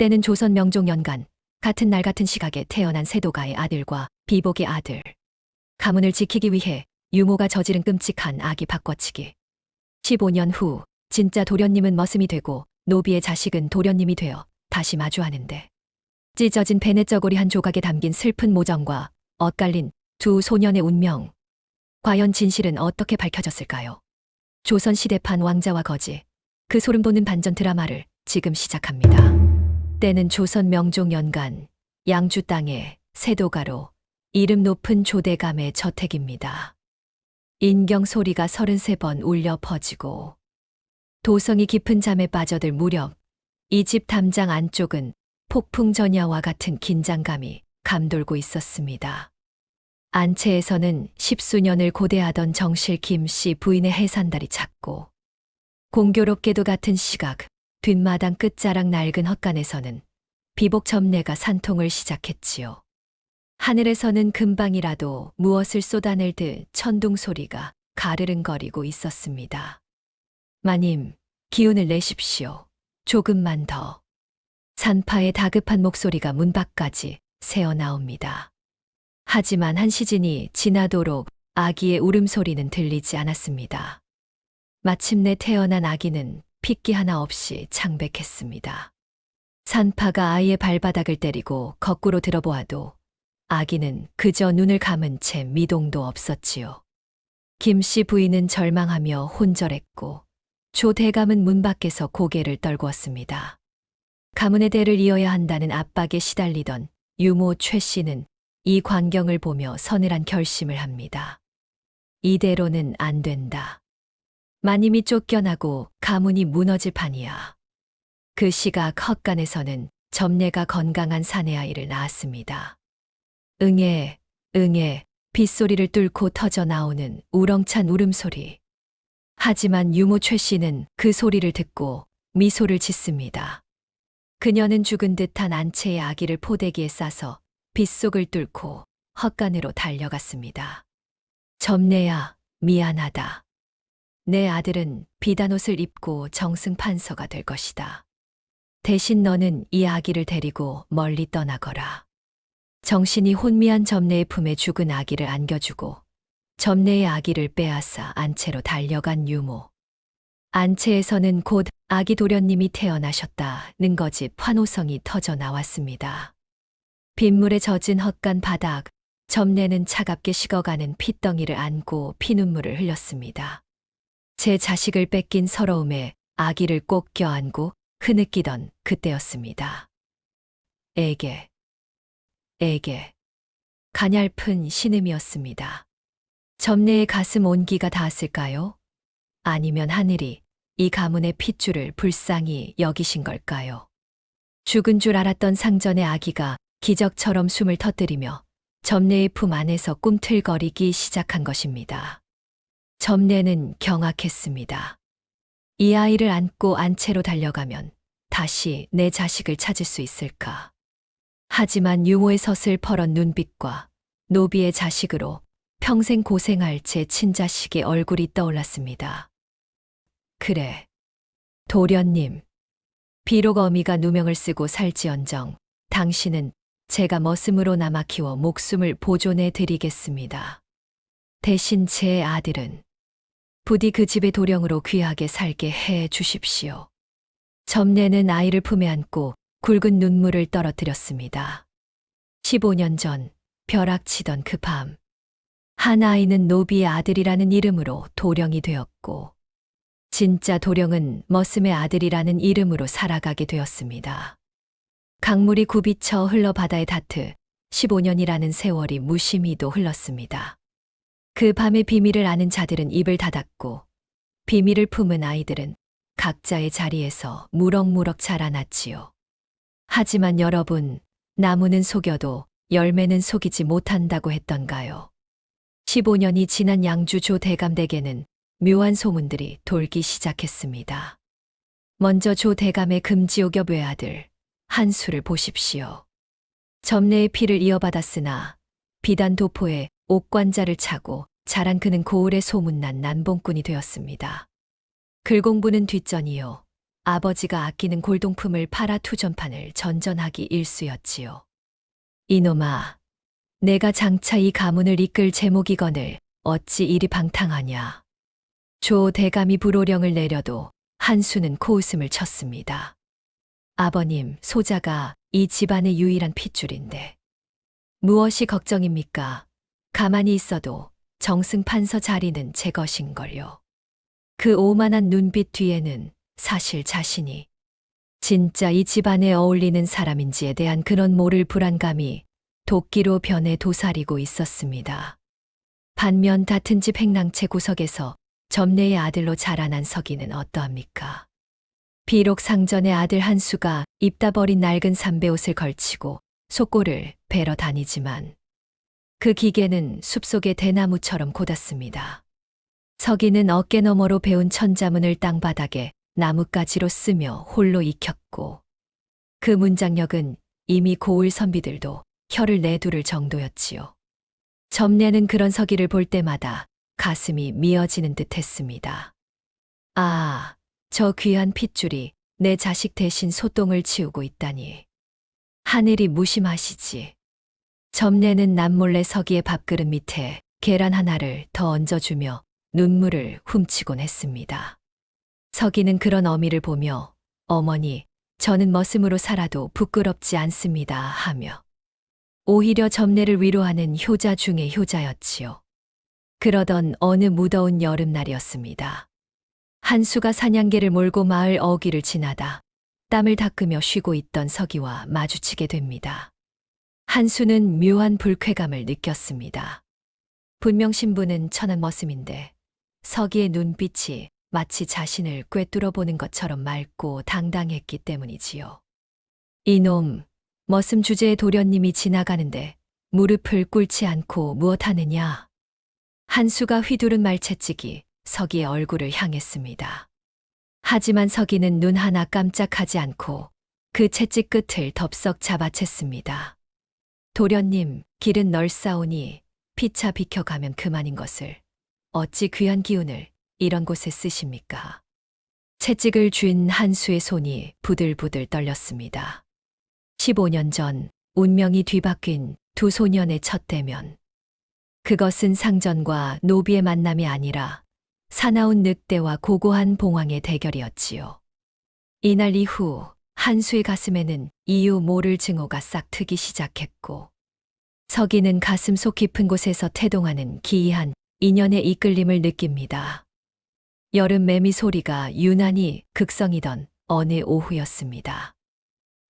때는 조선 명종 연간 같은 날 같은 시각에 태어난 세도가의 아들과 비복의 아들. 가문을 지키기 위해 유모가 저지른 끔찍한 악이 바꿔치기. 15년 후 진짜 도련님은 머슴이 되고 노비의 자식은 도련님이 되어 다시 마주하는데 찢어진 벤의 저고리 한 조각에 담긴 슬픈 모정과 엇갈린 두 소년의 운명. 과연 진실은 어떻게 밝혀졌을까요? 조선시대판 왕자와 거지, 그 소름돋는 반전 드라마를 지금 시작합니다. 때는 조선 명종 연간 양주 땅의 세도가로 이름 높은 조대감의 저택입니다. 인경 소리가 33번 울려 퍼지고 도성이 깊은 잠에 빠져들 무렵 이 집 담장 안쪽은 폭풍 전야와 같은 긴장감이 감돌고 있었습니다. 안채에서는 십수년을 고대하던 정실 김씨 부인의 해산달이 찼고 공교롭게도 같은 시각 뒷마당 끝자락 낡은 헛간에서는 비복 점례가 산통을 시작했지요. 하늘에서는 금방이라도 무엇을 쏟아낼 듯 천둥 소리가 가르릉거리고 있었습니다. 마님, 기운을 내십시오. 조금만 더. 산파의 다급한 목소리가 문 밖까지 새어나옵니다. 하지만 한 시즌이 지나도록 아기의 울음소리는 들리지 않았습니다. 마침내 태어난 아기는 핏기 하나 없이 창백했습니다. 산파가 아이의 발바닥을 때리고 거꾸로 들어보아도 아기는 그저 눈을 감은 채 미동도 없었지요. 김씨 부인은 절망하며 혼절했고 조 대감은 문 밖에서 고개를 떨구었습니다. 가문의 대를 이어야 한다는 압박에 시달리던 유모 최 씨는 이 광경을 보며 서늘한 결심을 합니다. 이대로는 안 된다. 마님이 쫓겨나고 가문이 무너질 판이야. 그 시각 헛간에서는 점례가 건강한 사내아이를 낳았습니다. 응애, 응애, 빗소리를 뚫고 터져 나오는 우렁찬 울음소리. 하지만 유모 최 씨는 그 소리를 듣고 미소를 짓습니다. 그녀는 죽은 듯한 안채의 아기를 포대기에 싸서 빗속을 뚫고 헛간으로 달려갔습니다. 점례야, 미안하다. 내 아들은 비단 옷을 입고 정승 판서가 될 것이다. 대신 너는 이 아기를 데리고 멀리 떠나거라. 정신이 혼미한 점례의 품에 죽은 아기를 안겨주고 점례의 아기를 빼앗아 안채로 달려간 유모. 안채에서는 곧 아기 도련님이 태어나셨다는 거짓 환호성이 터져 나왔습니다. 빗물에 젖은 헛간 바닥, 점례는 차갑게 식어가는 핏덩이를 안고 피눈물을 흘렸습니다. 제 자식을 뺏긴 서러움에 아기를 꼭 껴안고 흐느끼던 그때였습니다. 에게. 가냘픈 신음이었습니다. 점례의 가슴 온기가 닿았을까요? 아니면 하늘이 이 가문의 핏줄을 불쌍히 여기신 걸까요? 죽은 줄 알았던 상전의 아기가 기적처럼 숨을 터뜨리며 점례의 품 안에서 꿈틀거리기 시작한 것입니다. 점례는 경악했습니다. 이 아이를 안고 안채로 달려가면 다시 내 자식을 찾을 수 있을까? 하지만 유모의 서슬퍼런 눈빛과 노비의 자식으로 평생 고생할 제 친자식의 얼굴이 떠올랐습니다. 그래, 도련님. 비록 어미가 누명을 쓰고 살지언정 당신은 제가 머슴으로 남아 키워 목숨을 보존해 드리겠습니다. 대신 제 아들은 부디 그 집의 도령으로 귀하게 살게 해 주십시오. 점례는 아이를 품에 안고 굵은 눈물을 떨어뜨렸습니다. 15년 전 벼락치던 그 밤, 한 아이는 노비의 아들이라는 이름으로 도령이 되었고 진짜 도령은 머슴의 아들이라는 이름으로 살아가게 되었습니다. 강물이 굽이쳐 흘러 바다에 닿듯 15년이라는 세월이 무심히도 흘렀습니다. 그 밤의 비밀을 아는 자들은 입을 닫았고 비밀을 품은 아이들은 각자의 자리에서 무럭무럭 자라났지요. 하지만 여러분, 나무는 속여도 열매는 속이지 못한다고 했던가요? 15년이 지난 양주 조 대감댁에는 묘한 소문들이 돌기 시작했습니다. 먼저 조 대감의 금지옥엽 외아들 한수를 보십시오. 점례의 피를 이어받았으나 비단 도포에 옥관자를 차고 자란 그는 고을에 소문난 난봉꾼이 되었습니다. 글 공부는 뒷전이요. 아버지가 아끼는 골동품을 팔아 투전판을 전전하기 일쑤였지요. 이놈아, 내가 장차 이 가문을 이끌 제목이거늘 어찌 이리 방탕하냐. 조 대감이 불호령을 내려도 한수는 코웃음을 쳤습니다. 아버님, 소자가 이 집안의 유일한 핏줄인데 무엇이 걱정입니까? 가만히 있어도 정승 판서 자리는 제 것인걸요. 그 오만한 눈빛 뒤에는 사실 자신이 진짜 이 집안에 어울리는 사람인지에 대한 그런 모를 불안감이 도끼로 변해 도사리고 있었습니다. 반면 같은 집 행랑채 구석에서 점례의 아들로 자라난 서기는 어떠합니까? 비록 상전의 아들 한수가 입다 버린 낡은 삼배옷을 걸치고 속골을 베러 다니지만 그 기계는 숲속의 대나무처럼 곧았습니다. 서기는 어깨너머로 배운 천자문을 땅바닥에 나뭇가지로 쓰며 홀로 익혔고 그 문장력은 이미 고을 선비들도 혀를 내두를 정도였지요. 점례는 그런 서기를 볼 때마다 가슴이 미어지는 듯 했습니다. 아, 저 귀한 핏줄이 내 자식 대신 소똥을 치우고 있다니. 하늘이 무심하시지. 점례는 남몰래 서기의 밥그릇 밑에 계란 하나를 더 얹어주며 눈물을 훔치곤 했습니다. 서기는 그런 어미를 보며 어머니, 저는 머슴으로 살아도 부끄럽지 않습니다 하며 오히려 점례를 위로하는 효자 중의 효자였지요. 그러던 어느 무더운 여름날이었습니다. 한수가 사냥개를 몰고 마을 어귀를 지나다 땀을 닦으며 쉬고 있던 서기와 마주치게 됩니다. 한수는 묘한 불쾌감을 느꼈습니다. 분명 신부는 천한 머슴인데 서기의 눈빛이 마치 자신을 꿰뚫어 보는 것처럼 맑고 당당했기 때문이지요. 이놈, 머슴 주제의 도련님이 지나가는데 무릎을 꿇지 않고 무엇하느냐. 한수가 휘두른 말채찍이 서기의 얼굴을 향했습니다. 하지만 서기는 눈 하나 깜짝하지 않고 그 채찍 끝을 덥석 잡아챘습니다. 도련님, 길은 널싸우니 피차 비켜가면 그만인 것을 어찌 귀한 기운을 이런 곳에 쓰십니까? 채찍을 쥔 한수의 손이 부들부들 떨렸습니다. 15년 전 운명이 뒤바뀐 두 소년의 첫 대면. 그것은 상전과 노비의 만남이 아니라 사나운 늑대와 고고한 봉황의 대결이었지요. 이날 이후 한수의 가슴에는 이유 모를 증오가 싹 트기 시작했고 서기는 가슴 속 깊은 곳에서 태동하는 기이한 인연의 이끌림을 느낍니다. 여름 매미 소리가 유난히 극성이던 어느 오후였습니다.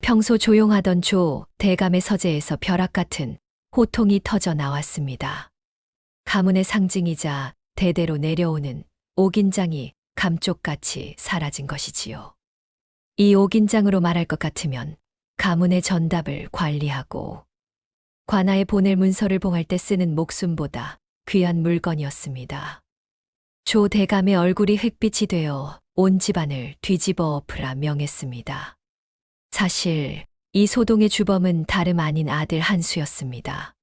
평소 조용하던 조 대감의 서재에서 벼락 같은 호통이 터져 나왔습니다. 가문의 상징이자 대대로 내려오는 옥인장이 감쪽같이 사라진 것이지요. 이 옥인장으로 말할 것 같으면 가문의 전답을 관리하고 관아에 보낼 문서를 봉할 때 쓰는 목숨보다 귀한 물건이었습니다. 조 대감의 얼굴이 흙빛이 되어 온 집안을 뒤집어 엎으라 명했습니다. 사실 이 소동의 주범은 다름 아닌 아들 한수였습니다.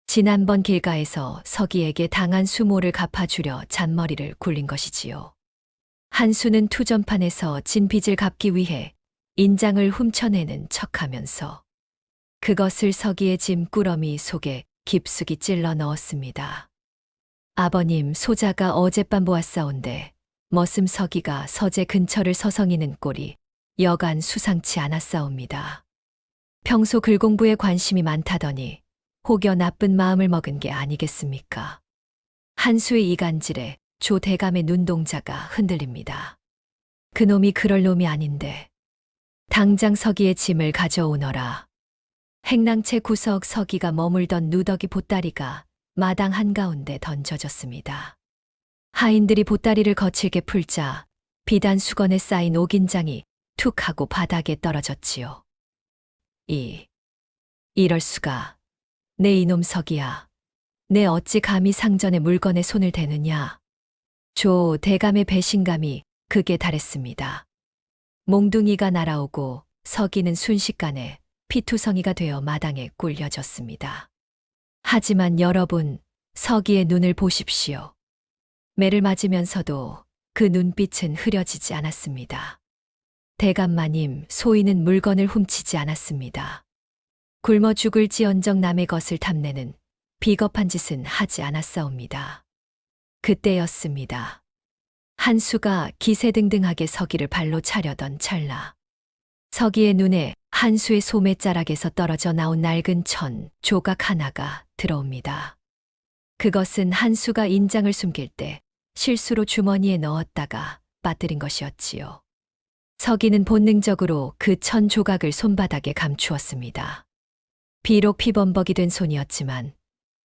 지난번 길가에서 서기에게 당한 수모를 갚아주려 잔머리를 굴린 것이지요. 한수는 투전판에서 진 빚을 갚기 위해 인장을 훔쳐내는 척하면서 그것을 서기의 짐꾸러미 속에 깊숙이 찔러 넣었습니다. 아버님, 소자가 어젯밤 보았사온데 머슴 서기가 서재 근처를 서성이는 꼴이 여간 수상치 않았사옵니다. 평소 글공부에 관심이 많다더니 혹여 나쁜 마음을 먹은 게 아니겠습니까? 한수의 이간질에 조 대감의 눈동자가 흔들립니다. 그놈이 그럴 놈이 아닌데 당장 서기의 짐을 가져오너라. 행랑채 구석 서기가 머물던 누더기 보따리가 마당 한가운데 던져졌습니다. 하인들이 보따리를 거칠게 풀자 비단 수건에 쌓인 옥인장이 툭 하고 바닥에 떨어졌지요. 이럴 수가. 내 이놈 서기야. 내 어찌 감히 상전의 물건에 손을 대느냐. 조 대감의 배신감이 극에 달했습니다. 몽둥이가 날아오고 서기는 순식간에 피투성이가 되어 마당에 꿀려졌습니다. 하지만 여러분, 서기의 눈을 보십시오. 매를 맞으면서도 그 눈빛은 흐려지지 않았습니다. 대감마님, 소인은 물건을 훔치지 않았습니다. 굶어 죽을지언정 남의 것을 탐내는 비겁한 짓은 하지 않았사옵니다. 그때였습니다. 한수가 기세등등하게 서기를 발로 차려던 찰나. 서기의 눈에 한수의 소매자락에서 떨어져 나온 낡은 천 조각 하나가 들어옵니다. 그것은 한수가 인장을 숨길 때 실수로 주머니에 넣었다가 빠뜨린 것이었지요. 서기는 본능적으로 그 천 조각을 손바닥에 감추었습니다. 비록 피범벅이 된 손이었지만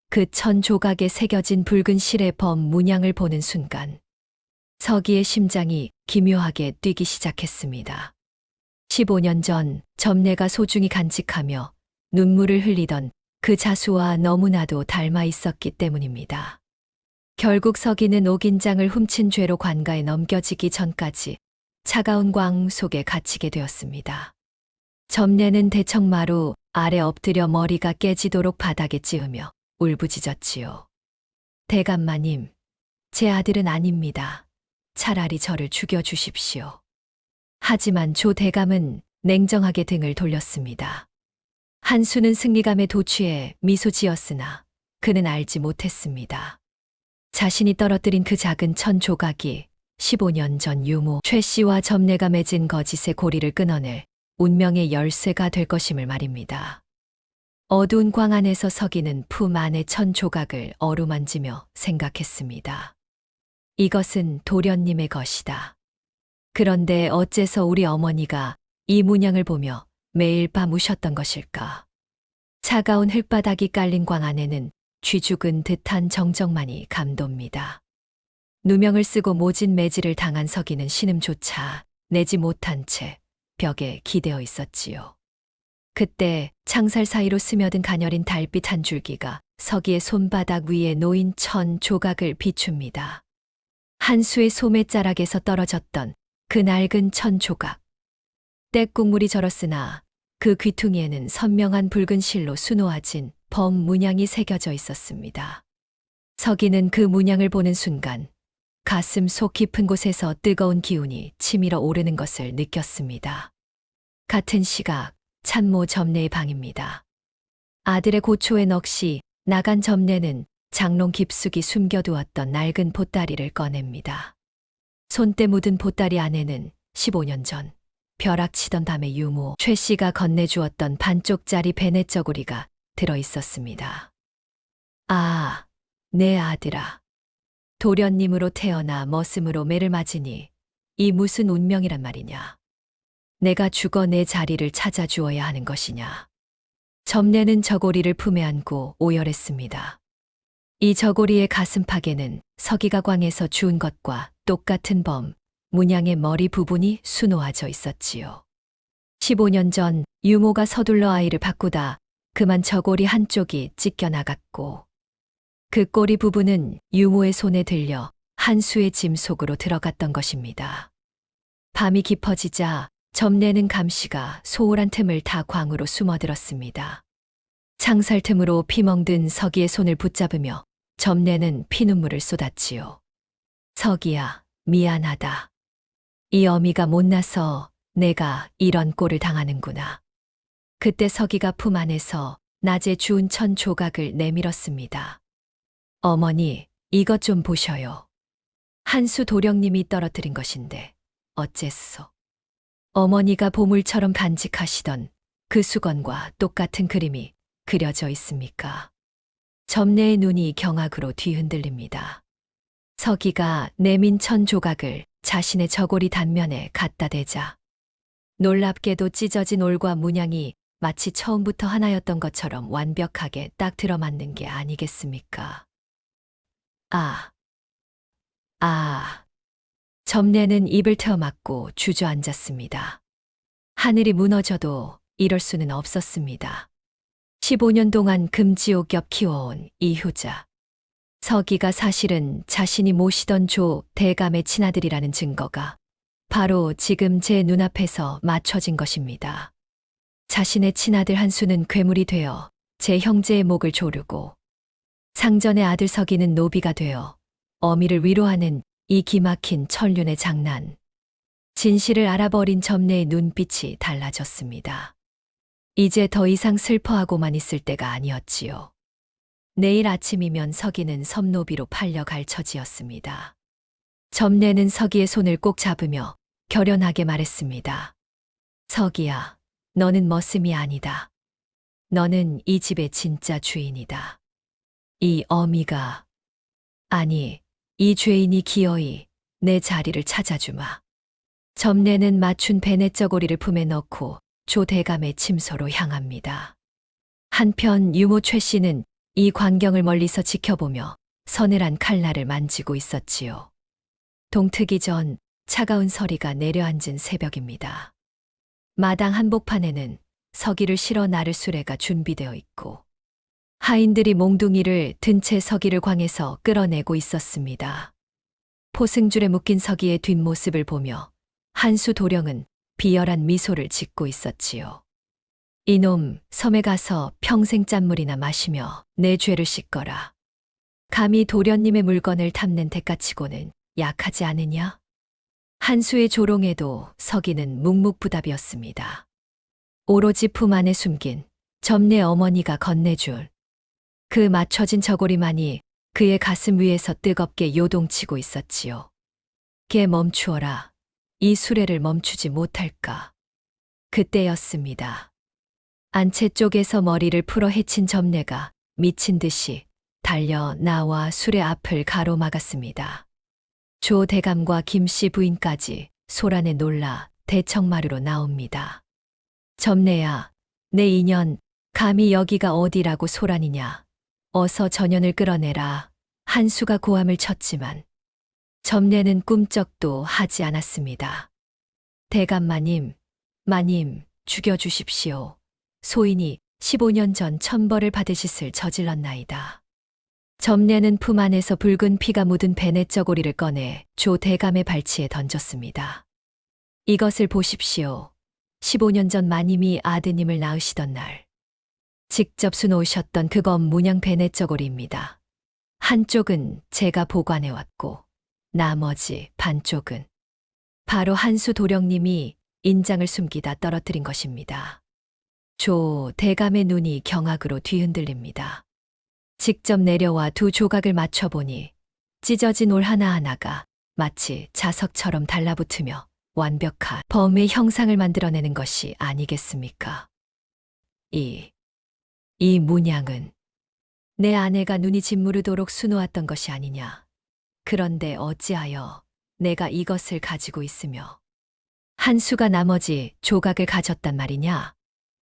그 천 조각에 새겨진 붉은 실의 범 문양을 보는 순간 서기의 심장이 기묘하게 뛰기 시작했습니다. 15년 전 점례가 소중히 간직하며 눈물을 흘리던 그 자수와 너무나도 닮아 있었기 때문입니다. 결국 서기는 옥인장을 훔친 죄로 관가에 넘겨지기 전까지 차가운 광 속에 갇히게 되었습니다. 점례는 대청마루 아래 엎드려 머리가 깨지도록 바닥에 찌으며 울부짖었지요. 대감마님, 제 아들은 아닙니다. 차라리 저를 죽여주십시오. 하지만 조 대감은 냉정하게 등을 돌렸습니다. 한수는 승리감에 도취해 미소 지었으나 그는 알지 못했습니다. 자신이 떨어뜨린 그 작은 천 조각이 15년 전 유모 최 씨와 점례가 맺은 거짓의 고리를 끊어낼 운명의 열쇠가 될 것임을 말입니다. 어두운 광 안에서 서기는 품 안의 천 조각을 어루만지며 생각했습니다. 이것은 도련님의 것이다. 그런데 어째서 우리 어머니가 이 문양을 보며 매일 밤 우셨던 것일까? 차가운 흙바닥이 깔린 광 안에는 쥐죽은 듯한 정적만이 감돕니다. 누명을 쓰고 모진 매질을 당한 서기는 신음조차 내지 못한 채 벽에 기대어 있었지요. 그때 창살 사이로 스며든 가녀린 달빛 한 줄기가 서기의 손바닥 위에 놓인 천 조각을 비춥니다. 한수의 소매자락에서 떨어졌던 그 낡은 천 조각. 떼국물이 절었으나 그 귀퉁이에는 선명한 붉은 실로 수놓아진 범 문양이 새겨져 있었습니다. 서기는 그 문양을 보는 순간 가슴 속 깊은 곳에서 뜨거운 기운이 치밀어 오르는 것을 느꼈습니다. 같은 시각 참모 점례의 방입니다. 아들의 고초에 넋이 나간 점례는 장롱 깊숙이 숨겨두었던 낡은 보따리를 꺼냅니다. 손때 묻은 보따리 안에는 15년 전 벼락치던 밤의 유모 최 씨가 건네주었던 반쪽짜리 베네저고리가 들어 있었습니다. 아, 내 아들아. 도련님으로 태어나 머슴으로 매를 맞으니 이 무슨 운명이란 말이냐. 내가 죽어 내 자리를 찾아주어야 하는 것이냐. 점례는 저고리를 품에 안고 오열했습니다. 이 저고리의 가슴팍에는 서기가 광에서 주운 것과 똑같은 범, 문양의 머리 부분이 수놓아져 있었지요. 15년 전 유모가 서둘러 아이를 바꾸다 그만 저고리 한쪽이 찢겨나갔고 그 꼬리 부분은 유모의 손에 들려 한수의 짐 속으로 들어갔던 것입니다. 밤이 깊어지자 점례는 감시가 소홀한 틈을 다 광으로 숨어들었습니다. 창살 틈으로 피멍든 서기의 손을 붙잡으며 점례는 피눈물을 쏟았지요. 서기야, 미안하다. 이 어미가 못나서 내가 이런 꼴을 당하는구나. 그때 서기가 품 안에서 낮에 주운 천 조각을 내밀었습니다. 어머니, 이것 좀 보셔요. 한수 도령님이 떨어뜨린 것인데 어째서? 어머니가 보물처럼 간직하시던 그 수건과 똑같은 그림이 그려져 있습니까? 점례의 눈이 경악으로 뒤흔들립니다. 서기가 내민 천 조각을 자신의 저고리 단면에 갖다 대자 놀랍게도 찢어진 올과 문양이 마치 처음부터 하나였던 것처럼 완벽하게 딱 들어맞는 게 아니겠습니까? 점례는 입을 태워막고 주저앉았습니다. 하늘이 무너져도 이럴 수는 없었습니다. 15년 동안 금지옥엽 키워온 이 효자. 서기가 사실은 자신이 모시던 조 대감의 친아들이라는 증거가 바로 지금 제 눈앞에서 맞춰진 것입니다. 자신의 친아들 한수는 괴물이 되어 제 형제의 목을 조르고 상전의 아들 서기는 노비가 되어 어미를 위로하는 이 기막힌 천륜의 장난. 진실을 알아버린 점례의 눈빛이 달라졌습니다. 이제 더 이상 슬퍼하고만 있을 때가 아니었지요. 내일 아침이면 서기는 섬노비로 팔려갈 처지였습니다. 점례는 서기의 손을 꼭 잡으며 결연하게 말했습니다. 서기야, 너는 머슴이 아니다. 너는 이 집의 진짜 주인이다. 이 어미가, 아니, 이 죄인이 기어이 내 자리를 찾아주마. 점례는 맞춘 베넷저고리를 품에 넣고 조 대감의 침소로 향합니다. 한편 유모 최 씨는 이 광경을 멀리서 지켜보며 서늘한 칼날을 만지고 있었지요. 동트기 전 차가운 서리가 내려앉은 새벽입니다. 마당 한복판에는 서기를 실어 나를 수레가 준비되어 있고 하인들이 몽둥이를 든 채 서기를 광에서 끌어내고 있었습니다. 포승줄에 묶인 서기의 뒷모습을 보며 한수 도령은 비열한 미소를 짓고 있었지요. 이놈, 섬에 가서 평생 짠물이나 마시며 내 죄를 씻거라. 감히 도련님의 물건을 탐낸 대가치고는 약하지 않으냐? 한수의 조롱에도 서기는 묵묵부답이었습니다. 오로지 품 안에 숨긴 점례 어머니가 건네줄 그 맞춰진 저고리만이 그의 가슴 위에서 뜨겁게 요동치고 있었지요. 개 멈추어라. 이 수레를 멈추지 못할까. 그때였습니다. 안채 쪽에서 머리를 풀어 헤친 점례가 미친 듯이 달려 나와 수레 앞을 가로막았습니다. 조 대감과 김씨 부인까지 소란에 놀라 대청마루로 나옵니다. 점례야, 내 인연 감히 여기가 어디라고 소란이냐. 어서 전연을 끌어내라. 한수가 고함을 쳤지만 점례는 꿈쩍도 하지 않았습니다. 대감 마님, 죽여주십시오. 소인이 15년 전 천벌을 받으시을 저질렀나이다. 점례는 품 안에서 붉은 피가 묻은 베넷저고리를 꺼내 조 대감의 발치에 던졌습니다. 이것을 보십시오. 15년 전 마님이 아드님을 낳으시던 날 직접 수놓으셨던 그검 문양 베넷저고리입니다. 한쪽은 제가 보관해왔고 나머지 반쪽은 바로 한수 도령님이 인장을 숨기다 떨어뜨린 것입니다. 조 대감의 눈이 경악으로 뒤흔들립니다. 직접 내려와 두 조각을 맞춰보니 찢어진 올 하나하나가 마치 자석처럼 달라붙으며 완벽한 범의 형상을 만들어내는 것이 아니겠습니까? 이 문양은 내 아내가 눈이 짓무르도록 수놓았던 것이 아니냐. 그런데 어찌하여 내가 이것을 가지고 있으며 한수가 나머지 조각을 가졌단 말이냐?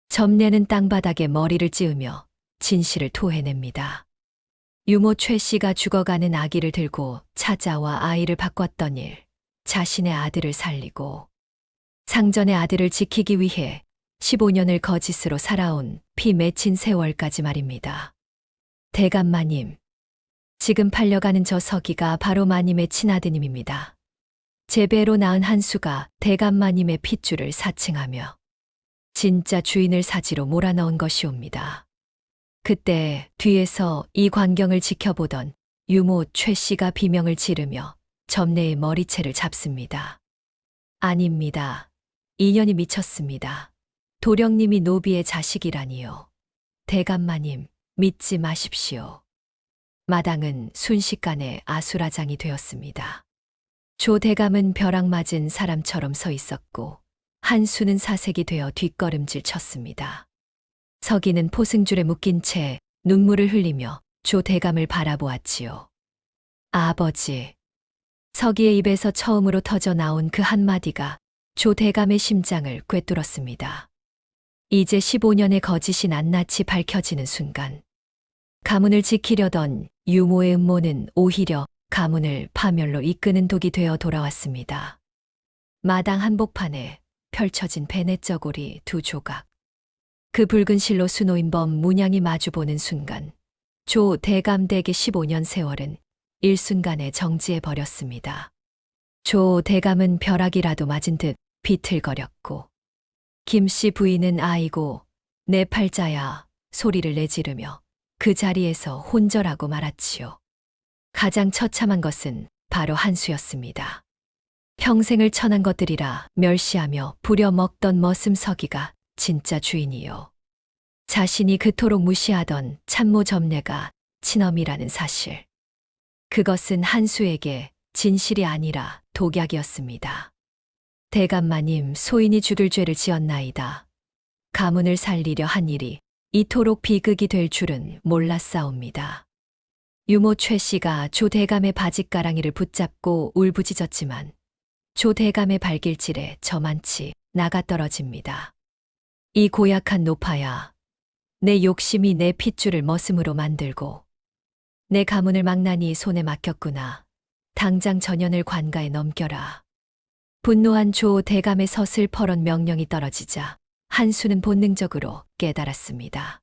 점례는 땅바닥에 머리를 찌으며 진실을 토해냅니다. 유모 최 씨가 죽어가는 아기를 들고 찾아와 아이를 바꿨던 일, 자신의 아들을 살리고 상전의 아들을 지키기 위해 15년을 거짓으로 살아온 피 맺힌 세월까지 말입니다. 대감 마님, 지금 팔려가는 저 서기가 바로 마님의 친아드님입니다. 제 배로 낳은 한수가 대감 마님의 핏줄을 사칭하며 진짜 주인을 사지로 몰아넣은 것이옵니다. 그때 뒤에서 이 광경을 지켜보던 유모 최 씨가 비명을 지르며 점례의 머리채를 잡습니다. 아닙니다. 인연이 미쳤습니다. 도령님이 노비의 자식이라니요. 대감마님, 믿지 마십시오. 마당은 순식간에 아수라장이 되었습니다. 조 대감은 벼락 맞은 사람처럼 서 있었고 한수는 사색이 되어 뒷걸음질 쳤습니다. 서기는 포승줄에 묶인 채 눈물을 흘리며 조 대감을 바라보았지요. 아버지. 서기의 입에서 처음으로 터져 나온 그 한마디가 조 대감의 심장을 꿰뚫었습니다. 이제 15년의 거짓이 낱낱이 밝혀지는 순간 가문을 지키려던 유모의 음모는 오히려 가문을 파멸로 이끄는 독이 되어 돌아왔습니다. 마당 한복판에 펼쳐진 베넷저고리 두 조각. 그 붉은 실로 수놓인 범 문양이 마주보는 순간 조 대감 댁의 15년 세월은 일순간에 정지해 버렸습니다. 조 대감은 벼락이라도 맞은 듯 비틀거렸고 김씨 부인은 아이고 내 팔자야 소리를 내지르며 그 자리에서 혼절하고 말았지요. 가장 처참한 것은 바로 한수였습니다. 평생을 천한 것들이라 멸시하며 부려먹던 머슴서기가 진짜 주인이요. 자신이 그토록 무시하던 참모 점례가 친엄이라는 사실. 그것은 한수에게 진실이 아니라 독약이었습니다. 대감마님, 소인이 죽을 죄를 지었나이다. 가문을 살리려 한 일이 이토록 비극이 될 줄은 몰랐사옵니다. 유모 최 씨가 조 대감의 바짓가랑이를 붙잡고 울부짖었지만 조 대감의 발길질에 저만치 나가떨어집니다. 이 고약한 노파야, 내 욕심이 내 핏줄을 머슴으로 만들고 내 가문을 망나니 손에 맡겼구나. 당장 전연을 관가에 넘겨라. 분노한 조 대감의 서슬퍼런 명령이 떨어지자 한수는 본능적으로 깨달았습니다.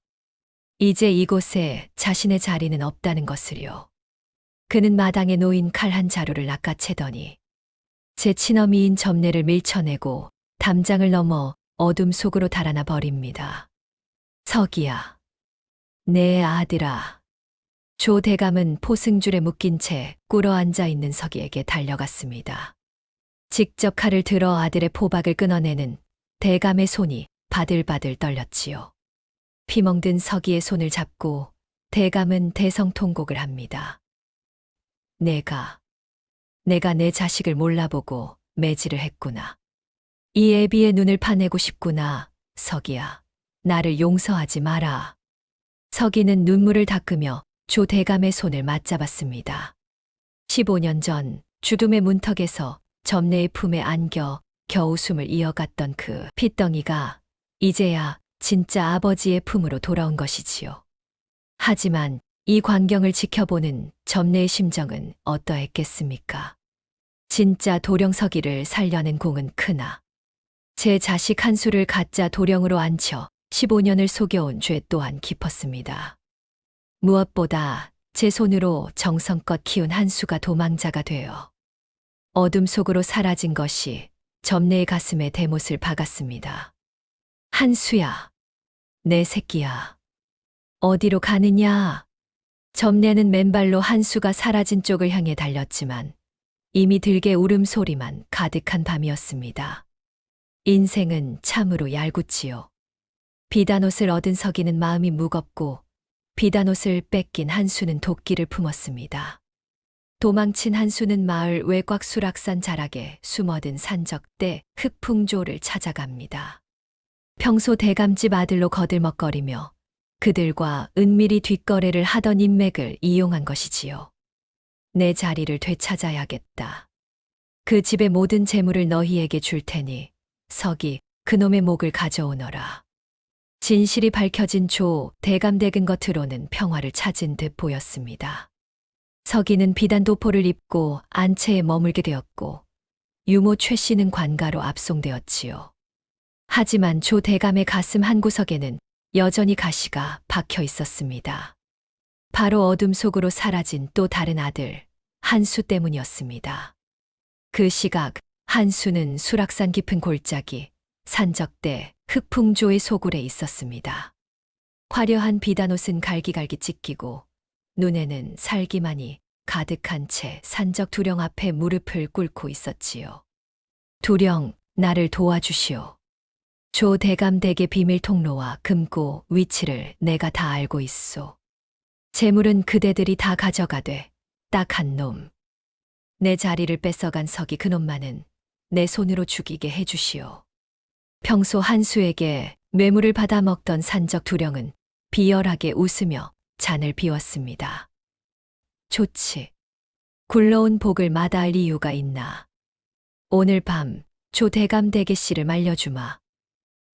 이제 이곳에 자신의 자리는 없다는 것을요. 그는 마당에 놓인 칼 한 자루를 낚아채더니 제 친어미인 점례를 밀쳐내고 담장을 넘어 어둠 속으로 달아나 버립니다. 서기야, 내 아들아. 조 대감은 포승줄에 묶인 채 꿇어앉아 있는 서기에게 달려갔습니다. 직접 칼을 들어 아들의 포박을 끊어내는 대감의 손이 바들바들 떨렸지요. 피멍든 서기의 손을 잡고 대감은 대성통곡을 합니다. 내가 내 자식을 몰라보고 매질을 했구나. 이 애비의 눈을 파내고 싶구나. 서기야, 나를 용서하지 마라. 서기는 눈물을 닦으며 조 대감의 손을 맞잡았습니다. 15년 전 죽음의 문턱에서 점례의 품에 안겨 겨우 숨을 이어갔던 그 핏덩이가 이제야 진짜 아버지의 품으로 돌아온 것이지요. 하지만 이 광경을 지켜보는 점례의 심정은 어떠했겠습니까? 진짜 도령서기를 살려낸 공은 크나 제 자식 한수를 가짜 도령으로 앉혀 15년을 속여온 죄 또한 깊었습니다. 무엇보다 제 손으로 정성껏 키운 한수가 도망자가 되어 어둠 속으로 사라진 것이 점례의 가슴에 대못을 박았습니다. 한수야, 내 새끼야, 어디로 가느냐? 점례는 맨발로 한수가 사라진 쪽을 향해 달렸지만 이미 들개 울음소리만 가득한 밤이었습니다. 인생은 참으로 얄궂지요. 비단옷을 얻은 서기는 마음이 무겁고 비단옷을 뺏긴 한수는 도끼를 품었습니다. 도망친 한수는 마을 외곽 수락산 자락에 숨어든 산적대 흑풍조를 찾아갑니다. 평소 대감집 아들로 거들먹거리며 그들과 은밀히 뒷거래를 하던 인맥을 이용한 것이지요. 내 자리를 되찾아야겠다. 그 집의 모든 재물을 너희에게 줄 테니 서기 그놈의 목을 가져오너라. 진실이 밝혀진 조 대감댁은 겉으로는 평화를 찾은 듯 보였습니다. 서기는 비단도포를 입고 안채에 머물게 되었고 유모 최 씨는 관가로 압송되었지요. 하지만 조 대감의 가슴 한구석에는 여전히 가시가 박혀 있었습니다. 바로 어둠 속으로 사라진 또 다른 아들 한수 때문이었습니다. 그 시각 한수는 수락산 깊은 골짜기 산적대 흑풍조의 소굴에 있었습니다. 화려한 비단옷은 갈기갈기 찢기고 눈에는 살기만이 가득한 채 산적 두령 앞에 무릎을 꿇고 있었지요. 두령, 나를 도와주시오. 조 대감댁의 비밀 통로와 금고 위치를 내가 다 알고 있소. 재물은 그대들이 다 가져가되 딱 한 놈. 내 자리를 뺏어간 서기 그놈만은 내 손으로 죽이게 해주시오. 평소 한수에게 뇌물을 받아 먹던 산적 두령은 비열하게 웃으며 잔을 비웠습니다. 좋지. 굴러온 복을 마다할 이유가 있나. 오늘 밤 조 대감댁의 씨를 말려주마.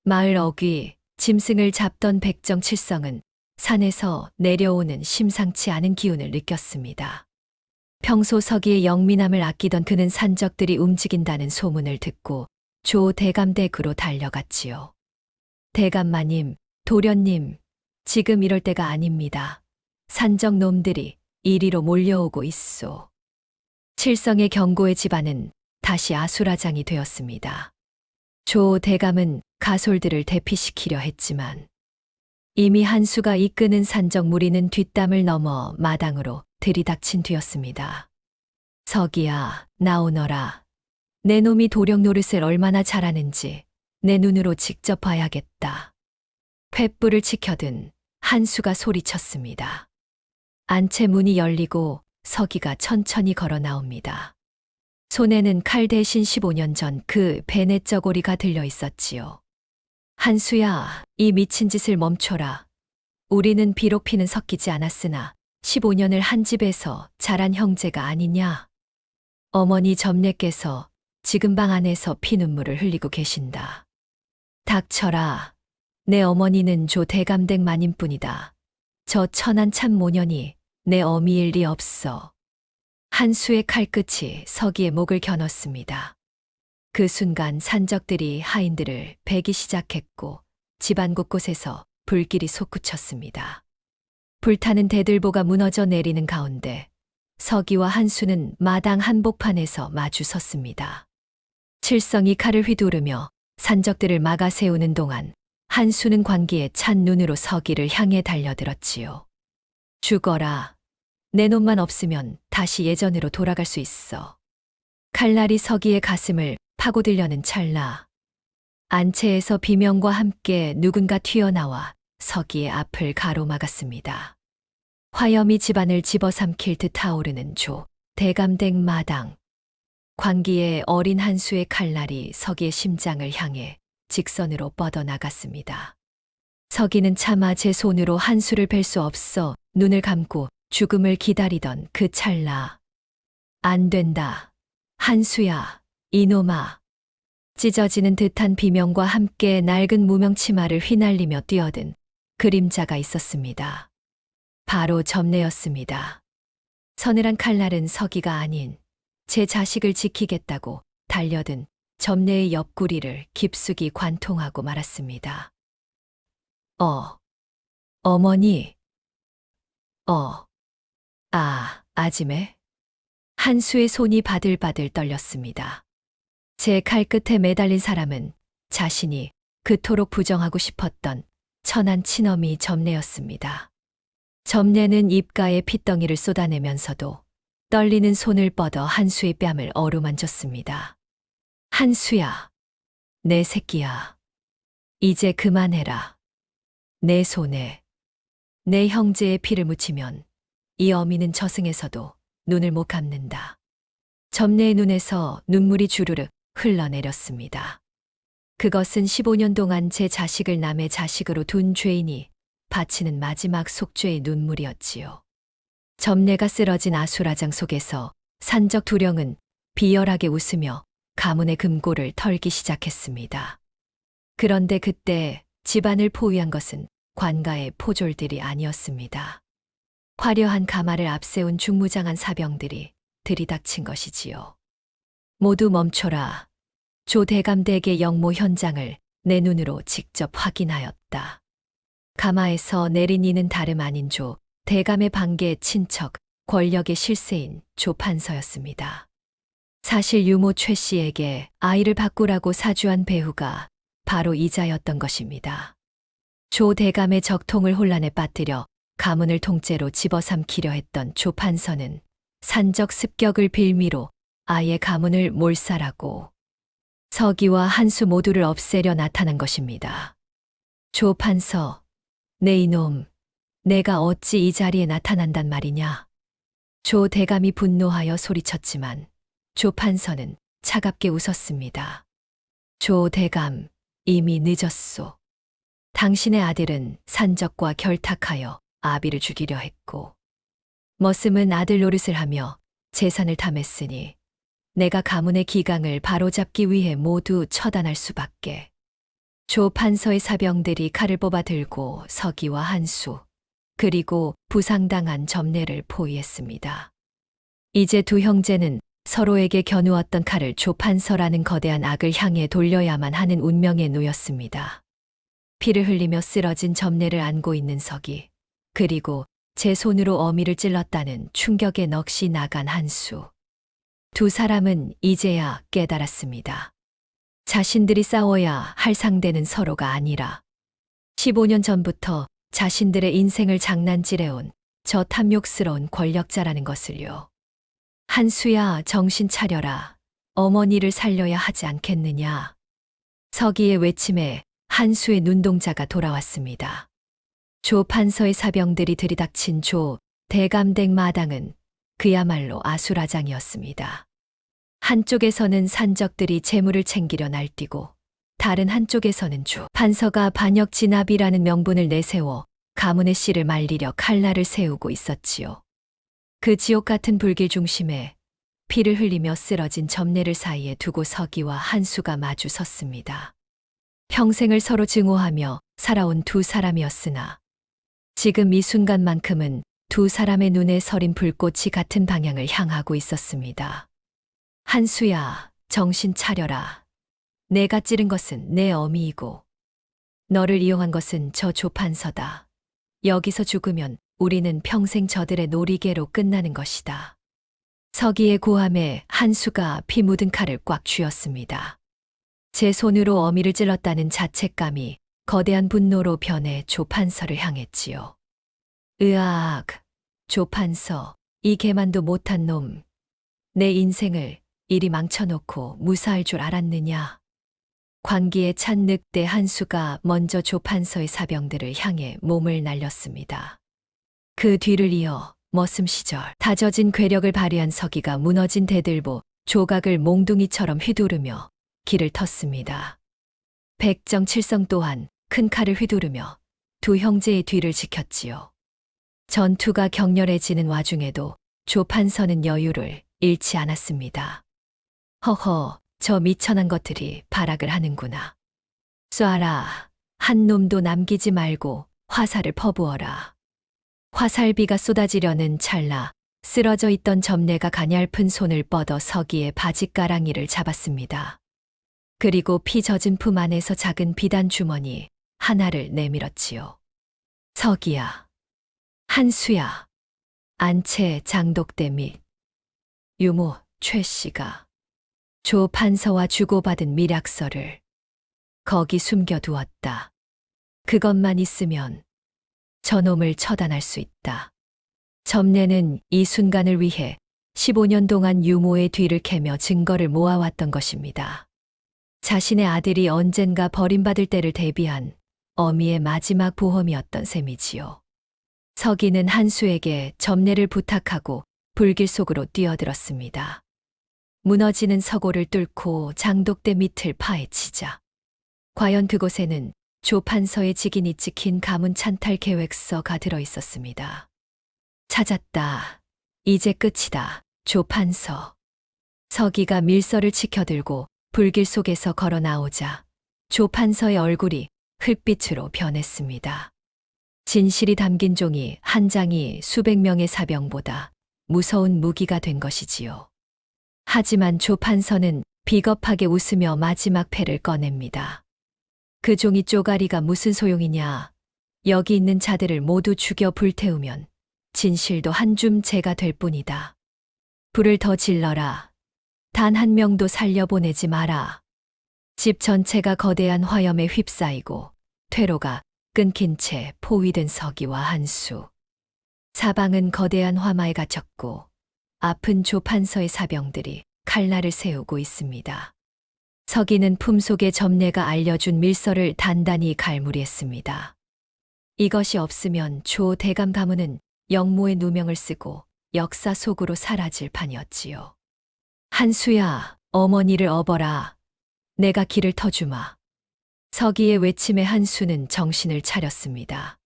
마을 어귀, 짐승을 잡던 백정 칠성은 산에서 내려오는 심상치 않은 기운을 느꼈습니다. 평소 서기의 영민함을 아끼던 그는 산적들이 움직인다는 소문을 듣고 조 대감댁으로 달려갔지요. 대감마님, 도련님, 지금 이럴 때가 아닙니다. 산적 놈들이 이리로 몰려오고 있소. 칠성의 경고의 집안은 다시 아수라장이 되었습니다. 조 대감은 가솔들을 대피시키려 했지만 이미 한수가 이끄는 산적 무리는 뒷담을 넘어 마당으로 들이닥친 뒤였습니다. 서기야, 나오너라. 내 놈이 도령 노릇을 얼마나 잘하는지 내 눈으로 직접 봐야겠다. 횃불을 치켜든 한수가 소리쳤습니다. 안채 문이 열리고 서기가 천천히 걸어 나옵니다. 손에는 칼 대신 15년 전 그 베넷저고리가 들려 있었지요. 한수야, 이 미친 짓을 멈춰라. 우리는 비록 피는 섞이지 않았으나 15년을 한 집에서 자란 형제가 아니냐. 어머니 점례께서 지금 방 안에서 피눈물을 흘리고 계신다. 닥쳐라. 내 어머니는 조 대감댁 마님뿐이다. 저 천한 참모년이 내 어미일 리 없어. 한수의 칼끝이 서기의 목을 겨눴습니다. 그 순간 산적들이 하인들을 베기 시작했고 집안 곳곳에서 불길이 솟구쳤습니다. 불타는 대들보가 무너져 내리는 가운데 서기와 한수는 마당 한복판에서 마주 섰습니다. 칠성이 칼을 휘두르며 산적들을 막아 세우는 동안 한수는 광기에 찬 눈으로 서기를 향해 달려들었지요. 죽어라. 내 놈만 없으면 다시 예전으로 돌아갈 수 있어. 칼날이 서기의 가슴을 파고들려는 찰나. 안채에서 비명과 함께 누군가 튀어나와 서기의 앞을 가로막았습니다. 화염이 집안을 집어삼킬 듯 타오르는 조 대감댁 마당. 광기에 어린 한수의 칼날이 서기의 심장을 향해 직선으로 뻗어나갔습니다. 서기는 차마 제 손으로 한수를 뵐 수 없어 눈을 감고 죽음을 기다리던 그 찰나. 안 된다. 한수야, 이놈아. 찢어지는 듯한 비명과 함께 낡은 무명 치마를 휘날리며 뛰어든 그림자가 있었습니다. 바로 점례였습니다. 서늘한 칼날은 서기가 아닌 제 자식을 지키겠다고 달려든 점례의 옆구리를 깊숙이 관통하고 말았습니다. 어머니. 아지매. 한수의 손이 바들바들 떨렸습니다. 제 칼끝에 매달린 사람은 자신이 그토록 부정하고 싶었던 천한 친어미 점례였습니다. 점례는 입가에 핏덩이를 쏟아내면서도 떨리는 손을 뻗어 한수의 뺨을 어루만졌습니다. 한수야, 내 새끼야. 이제 그만해라. 내 손에 내 형제의 피를 묻히면 이 어미는 저승에서도 눈을 못 감는다. 점례의 눈에서 눈물이 주르륵 흘러내렸습니다. 그것은 15년 동안 제 자식을 남의 자식으로 둔 죄인이 바치는 마지막 속죄의 눈물이었지요. 점례가 쓰러진 아수라장 속에서 산적 두령은 비열하게 웃으며 가문의 금고를 털기 시작했습니다. 그런데 그때 집안을 포위한 것은 관가의 포졸들이 아니었습니다. 화려한 가마를 앞세운 중무장한 사병들이 들이닥친 것이지요. 모두 멈춰라. 조 대감댁의 영모 현장을 내 눈으로 직접 확인하였다. 가마에서 내린 이는 다름 아닌 조 대감의 반계의 친척, 권력의 실세인 조 판서였습니다. 사실 유모 최 씨에게 아이를 바꾸라고 사주한 배후가 바로 이자였던 것입니다. 조 대감의 적통을 혼란에 빠뜨려 가문을 통째로 집어삼키려 했던 조 판서는 산적 습격을 빌미로 아예 가문을 몰살하고 서기와 한수 모두를 없애려 나타난 것입니다. 조 판서, 내 이놈, 내가 어찌 이 자리에 나타난단 말이냐. 조 대감이 분노하여 소리쳤지만 조 판서는 차갑게 웃었습니다. 조 대감, 이미 늦었소. 당신의 아들은 산적과 결탁하여 아비를 죽이려 했고 머슴은 아들 노릇을 하며 재산을 탐했으니 내가 가문의 기강을 바로잡기 위해 모두 처단할 수밖에. 조 판서의 사병들이 칼을 뽑아 들고 서기와 한수 그리고 부상당한 점례를 포위했습니다. 이제 두 형제는 서로에게 겨누었던 칼을 조 판서라는 거대한 악을 향해 돌려야만 하는 운명에 놓였습니다. 피를 흘리며 쓰러진 점례를 안고 있는 서기, 그리고 제 손으로 어미를 찔렀다는 충격에 넋이 나간 한수. 두 사람은 이제야 깨달았습니다. 자신들이 싸워야 할 상대는 서로가 아니라 15년 전부터 자신들의 인생을 장난질해온 저 탐욕스러운 권력자라는 것을요. 한수야, 정신 차려라. 어머니를 살려야 하지 않겠느냐. 서기의 외침에 한수의 눈동자가 돌아왔습니다. 조 판서의 사병들이 들이닥친 조 대감댁 마당은 그야말로 아수라장이었습니다. 한쪽에서는 산적들이 재물을 챙기려 날뛰고 다른 한쪽에서는 조 판서가 반역 진압이라는 명분을 내세워 가문의 씨를 말리려 칼날을 세우고 있었지요. 그 지옥 같은 불길 중심에 피를 흘리며 쓰러진 점례를 사이에 두고 서기와 한수가 마주 섰습니다. 평생을 서로 증오하며 살아온 두 사람이었으나 지금 이 순간만큼은 두 사람의 눈에 서린 불꽃이 같은 방향을 향하고 있었습니다. 한수야, 정신 차려라. 내가 찌른 것은 내 어미이고 너를 이용한 것은 저 조판서다. 여기서 죽으면 우리는 평생 저들의 놀이개로 끝나는 것이다. 서기의 고함에 한수가 피 묻은 칼을 꽉 쥐었습니다. 제 손으로 어미를 찔렀다는 자책감이 거대한 분노로 변해 조판서를 향했지요. 으악, 조판서, 이 개만도 못한 놈. 내 인생을 이리 망쳐놓고 무사할 줄 알았느냐. 광기에 찬 늑대 한수가 먼저 조판서의 사병들을 향해 몸을 날렸습니다. 그 뒤를 이어 머슴 시절 다져진 괴력을 발휘한 서기가 무너진 대들보 조각을 몽둥이처럼 휘두르며 길을 텄습니다. 백정칠성 또한 큰 칼을 휘두르며 두 형제의 뒤를 지켰지요. 전투가 격렬해지는 와중에도 조판서는 여유를 잃지 않았습니다. 허허, 저 미천한 것들이 발악을 하는구나. 쏴라. 한 놈도 남기지 말고 화살을 퍼부어라. 화살비가 쏟아지려는 찰나 쓰러져 있던 점례가 가냘픈 손을 뻗어 서기의 바짓가랑이를 잡았습니다. 그리고 피 젖은 품 안에서 작은 비단 주머니 하나를 내밀었지요. 서기야, 한수야, 안채 장독대 및 유모 최 씨가 조 판서와 주고받은 밀약서를 거기 숨겨두었다. 그것만 있으면 저놈을 처단할 수 있다. 점례는 이 순간을 위해 15년 동안 유모의 뒤를 캐며 증거를 모아왔던 것입니다. 자신의 아들이 언젠가 버림받을 때를 대비한 어미의 마지막 보험이었던 셈이지요. 서기는 한수에게 점례를 부탁하고 불길 속으로 뛰어들었습니다. 무너지는 서고를 뚫고 장독대 밑을 파헤치자 과연 그곳에는 조판서의 직인이 찍힌 가문 찬탈 계획서가 들어 있었습니다. 찾았다. 이제 끝이다. 조판서. 서기가 밀서를 치켜들고 불길 속에서 걸어 나오자 조판서의 얼굴이 흙빛으로 변했습니다. 진실이 담긴 종이 한 장이 수백 명의 사병보다 무서운 무기가 된 것이지요. 하지만 조판서는 비겁하게 웃으며 마지막 패를 꺼냅니다. 그 종이 쪼가리가 무슨 소용이냐. 여기 있는 자들을 모두 죽여 불태우면 진실도 한 줌 재가 될 뿐이다. 불을 더 질러라. 단 한 명도 살려보내지 마라. 집 전체가 거대한 화염에 휩싸이고 퇴로가 끊긴 채 포위된 서기와 한수. 사방은 거대한 화마에 갇혔고 아픈 조판서의 사병들이 칼날을 세우고 있습니다. 서기는 품속의 점례가 알려준 밀서를 단단히 갈무리했습니다. 이것이 없으면 조 대감 가문은 영모의 누명을 쓰고 역사 속으로 사라질 판이었지요. 한수야, 어머니를 업어라. 내가 길을 터주마. 서기의 외침에 한수는 정신을 차렸습니다.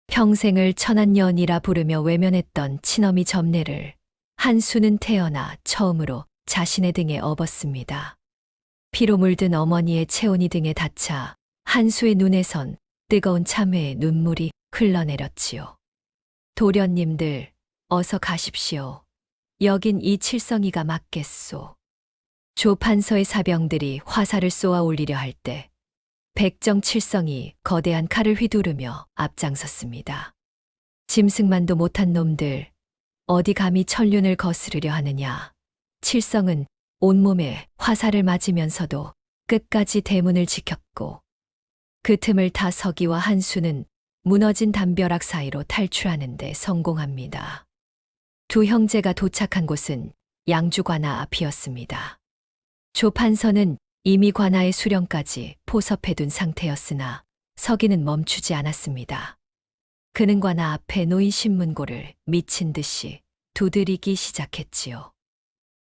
평생을 천한년이라 부르며 외면했던 친어미 점례를 한수는 태어나 처음으로 자신의 등에 업었습니다. 피로 물든 어머니의 체온이 등에 닿자 한수의 눈에선 뜨거운 참회의 눈물이 흘러내렸지요. 도련님들, 어서 가십시오. 여긴 이 칠성이가 맞겠소. 조판서의 사병들이 화살을 쏘아 올리려 할 때 백정칠성이 거대한 칼을 휘두르며 앞장섰습니다. 짐승만도 못한 놈들, 어디 감히 천륜을 거스르려 하느냐. 칠성은 온몸에 화살을 맞으면서도 끝까지 대문을 지켰고 그 틈을 타 서기와 한수는 무너진 담벼락 사이로 탈출하는 데 성공합니다. 두 형제가 도착한 곳은 양주관아 앞이었습니다. 조 판서는 이미 관아의 수령까지 포섭해둔 상태였으나 서기는 멈추지 않았습니다. 그는 관아 앞에 놓인 신문고를 미친 듯이 두드리기 시작했지요.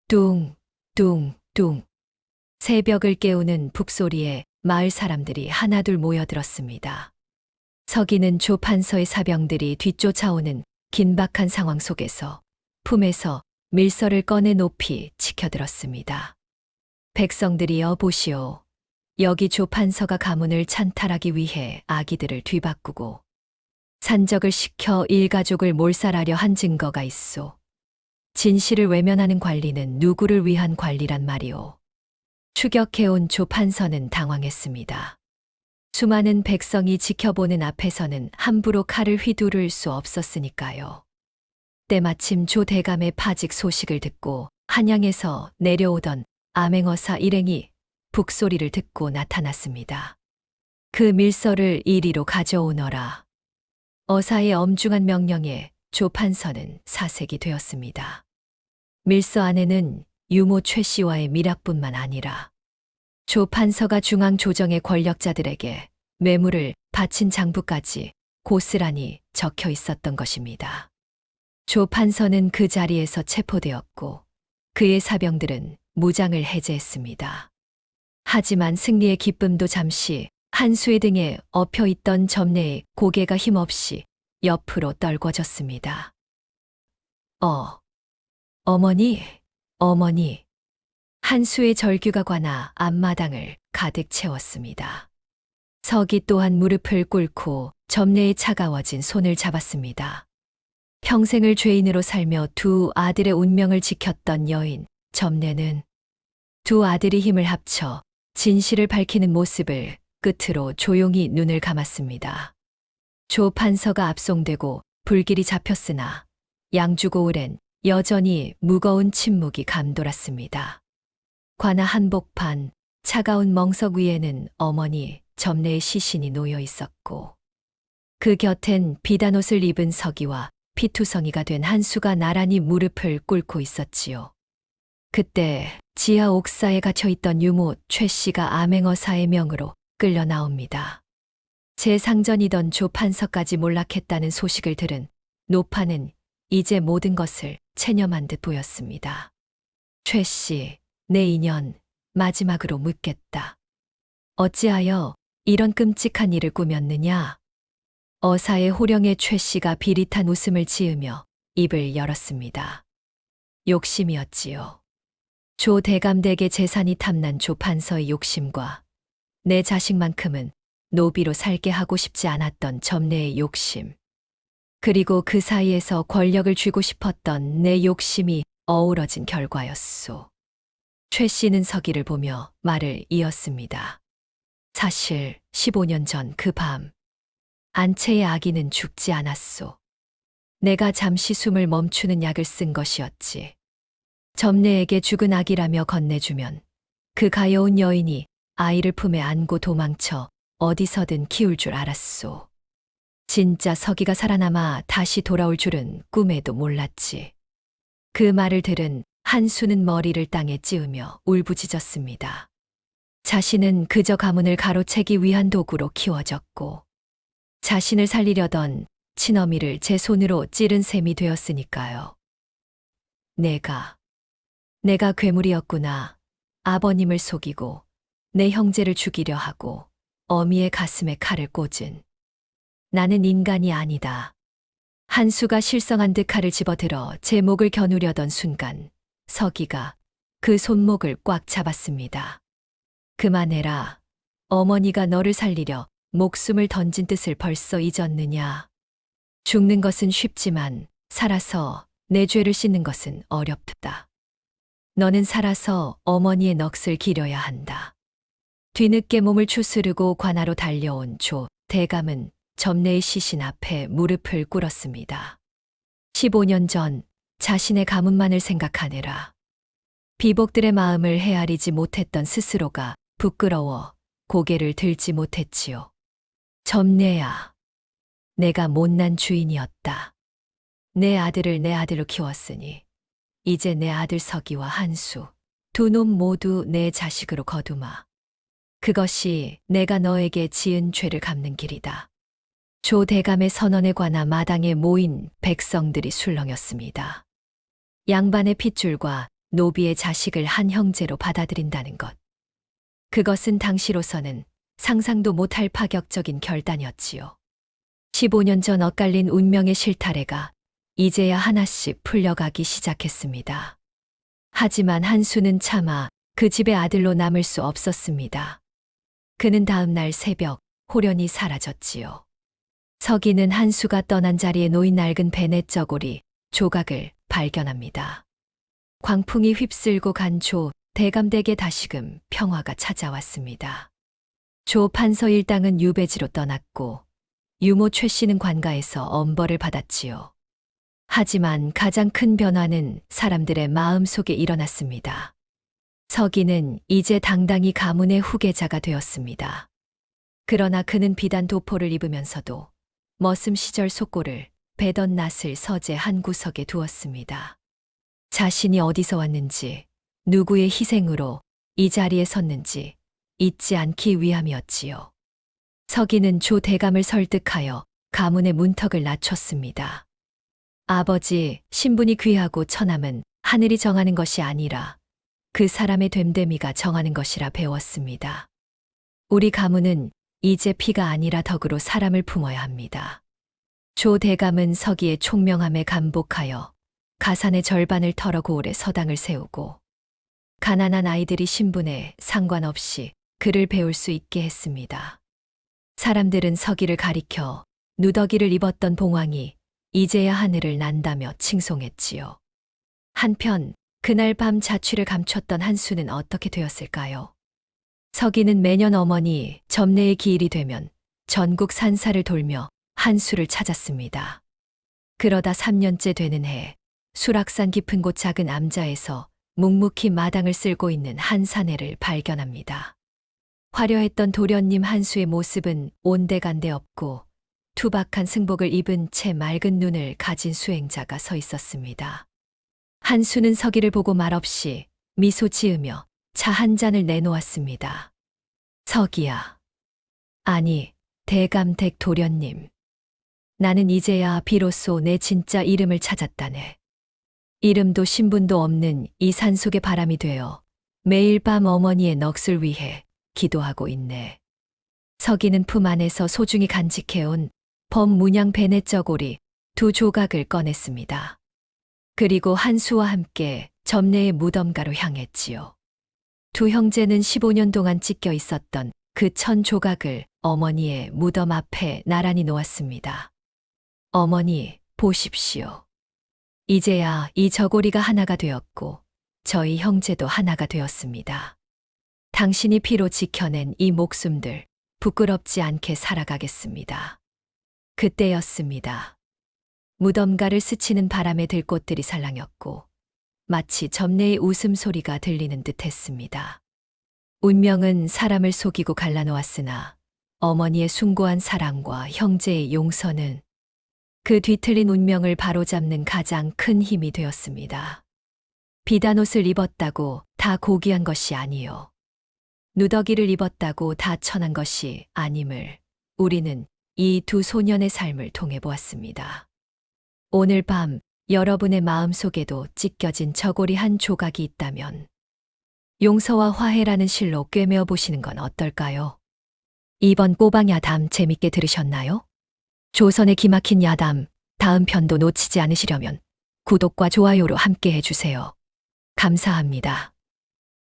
뚱, 뚱, 뚱. 새벽을 깨우는 북소리에 마을 사람들이 하나둘 모여들었습니다. 서기는 조 판서의 사병들이 뒤쫓아오는 긴박한 상황 속에서 품에서 밀서를 꺼내 높이 치켜들었습니다. 백성들이여 보시오. 여기 조 판서가 가문을 찬탈하기 위해 아기들을 뒤바꾸고 산적을 시켜 일가족을 몰살하려 한 증거가 있소. 진실을 외면하는 관리는 누구를 위한 관리란 말이오. 추격해온 조 판서는 당황했습니다. 수많은 백성이 지켜보는 앞에서는 함부로 칼을 휘두를 수 없었으니까요. 때마침 조 대감의 파직 소식을 듣고 한양에서 내려오던 암행어사 일행이 북소리를 듣고 나타났습니다. 그 밀서를 이리로 가져오너라. 어사의 엄중한 명령에 조 판서는 사색이 되었습니다. 밀서 안에는 유모 최 씨와의 밀약뿐만 아니라 조 판서가 중앙 조정의 권력자들에게 매물을 바친 장부까지 고스란히 적혀 있었던 것입니다. 조 판서는 그 자리에서 체포되었고 그의 사병들은 무장을 해제했습니다. 하지만 승리의 기쁨도 잠시 한수의 등에 엎혀있던 점례의 고개가 힘없이 옆으로 떨궈졌습니다. 어머니, 어머니. 한수의 절규가 관아 앞마당을 가득 채웠습니다. 서기 또한 무릎을 꿇고 점례의 차가워진 손을 잡았습니다. 평생을 죄인으로 살며 두 아들의 운명을 지켰던 여인 점례는 두 아들이 힘을 합쳐 진실을 밝히는 모습을 끝으로 조용히 눈을 감았습니다. 조 판서가 압송되고 불길이 잡혔으나 양주고을엔 여전히 무거운 침묵이 감돌았습니다. 관아 한복판 차가운 멍석 위에는 어머니 점례의 시신이 놓여 있었고 그 곁엔 비단 옷을 입은 서기와 피투성이가 된 한수가 나란히 무릎을 꿇고 있었지요. 그때 지하 옥사에 갇혀있던 유모 최 씨가 암행어사의 명으로 끌려 나옵니다. 제 상전이던 조 판서까지 몰락했다는 소식을 들은 노파는 이제 모든 것을 체념한 듯 보였습니다. 최 씨, 내 인연 마지막으로 묻겠다. 어찌하여 이런 끔찍한 일을 꾸몄느냐? 어사의 호령의 최 씨가 비릿한 웃음을 지으며 입을 열었습니다. 욕심이었지요. 조 대감댁의 재산이 탐난 조 판서의 욕심과 내 자식만큼은 노비로 살게 하고 싶지 않았던 점례의 욕심, 그리고 그 사이에서 권력을 쥐고 싶었던 내 욕심이 어우러진 결과였소. 최 씨는 서기를 보며 말을 이었습니다. 사실 15년 전 그 밤 안채의 아기는 죽지 않았소. 내가 잠시 숨을 멈추는 약을 쓴 것이었지. 점례에게 죽은 아기라며 건네주면 그 가여운 여인이 아이를 품에 안고 도망쳐 어디서든 키울 줄 알았소. 진짜 서기가 살아남아 다시 돌아올 줄은 꿈에도 몰랐지. 그 말을 들은 한수는 머리를 땅에 찌우며 울부짖었습니다. 자신은 그저 가문을 가로채기 위한 도구로 키워졌고 자신을 살리려던 친어미를 제 손으로 찌른 셈이 되었으니까요. 내가 괴물이었구나. 아버님을 속이고 내 형제를 죽이려 하고 어미의 가슴에 칼을 꽂은 나는 인간이 아니다. 한수가 실성한 듯 칼을 집어들어 제 목을 겨누려던 순간 서기가 그 손목을 꽉 잡았습니다. 그만해라. 어머니가 너를 살리려 목숨을 던진 뜻을 벌써 잊었느냐. 죽는 것은 쉽지만 살아서 내 죄를 씻는 것은 어렵다. 너는 살아서 어머니의 넋을 기려야 한다. 뒤늦게 몸을 추스르고 관하로 달려온 조 대감은 점례의 시신 앞에 무릎을 꿇었습니다. 15년 전 자신의 가문만을 생각하느라 비복들의 마음을 헤아리지 못했던 스스로가 부끄러워 고개를 들지 못했지요. 점례야, 내가 못난 주인이었다. 내 아들을 내 아들로 키웠으니 이제 내 아들 서기와 한수 두 놈 모두 내 자식으로 거두마. 그것이 내가 너에게 지은 죄를 갚는 길이다. 조 대감의 선언에 관하 마당에 모인 백성들이 술렁였습니다. 양반의 핏줄과 노비의 자식을 한 형제로 받아들인다는 것. 그것은 당시로서는 상상도 못할 파격적인 결단이었지요. 15년 전 엇갈린 운명의 실타래가 이제야 하나씩 풀려가기 시작했습니다. 하지만 한수는 차마 그 집의 아들로 남을 수 없었습니다. 그는 다음 날 새벽 호련히 사라졌지요. 서기는 한수가 떠난 자리에 놓인 낡은 베넷 저고리 조각을 발견합니다. 광풍이 휩쓸고 간 조 대감댁에 다시금 평화가 찾아왔습니다. 조 판서 일당은 유배지로 떠났고 유모 최 씨는 관가에서 엄벌을 받았지요. 하지만 가장 큰 변화는 사람들의 마음 속에 일어났습니다. 서기는 이제 당당히 가문의 후계자가 되었습니다. 그러나 그는 비단 도포를 입으면서도 머슴 시절 속고를 베던 낫을 서재 한 구석에 두었습니다. 자신이 어디서 왔는지, 누구의 희생으로 이 자리에 섰는지 잊지 않기 위함이었지요. 서기는 조 대감을 설득하여 가문의 문턱을 낮췄습니다. 아버지, 신분이 귀하고 처남은 하늘이 정하는 것이 아니라 그 사람의 됨됨이가 정하는 것이라 배웠습니다. 우리 가문은 이제 피가 아니라 덕으로 사람을 품어야 합니다. 조 대감은 서기의 총명함에 감복하여 가산의 절반을 털어 고을에 서당을 세우고 가난한 아이들이 신분에 상관없이 글을 배울 수 있게 했습니다. 사람들은 서기를 가리켜 누더기를 입었던 봉황이 이제야 하늘을 난다며 칭송했지요. 한편 그날 밤 자취를 감췄던 한수는 어떻게 되었을까요? 서기는 매년 어머니 점례의 기일이 되면 전국 산사를 돌며 한수를 찾았습니다. 그러다 3년째 되는 해 수락산 깊은 곳 작은 암자에서 묵묵히 마당을 쓸고 있는 한 사내를 발견합니다. 화려했던 도련님 한수의 모습은 온데간데 없고 투박한 승복을 입은 채 맑은 눈을 가진 수행자가 서 있었습니다. 한수는 서기를 보고 말없이 미소 지으며 차 한 잔을 내놓았습니다. 서기야. 아니, 대감댁 도련님. 나는 이제야 비로소 내 진짜 이름을 찾았다네. 이름도 신분도 없는 이 산속의 바람이 되어 매일 밤 어머니의 넋을 위해 기도하고 있네. 서기는 품 안에서 소중히 간직해온 범문양 베넷 저고리 두 조각을 꺼냈습니다. 그리고 한수와 함께 점례의 무덤가로 향했지요. 두 형제는 15년 동안 찢겨 있었던 그 1000조각을 어머니의 무덤 앞에 나란히 놓았습니다. 어머니, 보십시오. 이제야 이 저고리가 하나가 되었고 저희 형제도 하나가 되었습니다. 당신이 피로 지켜낸 이 목숨들 부끄럽지 않게 살아가겠습니다. 그때였습니다. 무덤가를 스치는 바람에 들꽃들이 살랑였고 마치 점례의 웃음소리가 들리는 듯했습니다. 운명은 사람을 속이고 갈라놓았으나 어머니의 숭고한 사랑과 형제의 용서는 그 뒤틀린 운명을 바로잡는 가장 큰 힘이 되었습니다. 비단옷을 입었다고 다 고귀한 것이 아니요. 누더기를 입었다고 다 천한 것이 아님을 우리는 이 두 소년의 삶을 통해 보았습니다. 오늘 밤 여러분의 마음속에도 찢겨진 저고리 한 조각이 있다면 용서와 화해라는 실로 꿰매어 보시는 건 어떨까요? 이번 꼬방 야담 재밌게 들으셨나요? 조선의 기막힌 야담 다음 편도 놓치지 않으시려면 구독과 좋아요로 함께 해주세요. 감사합니다.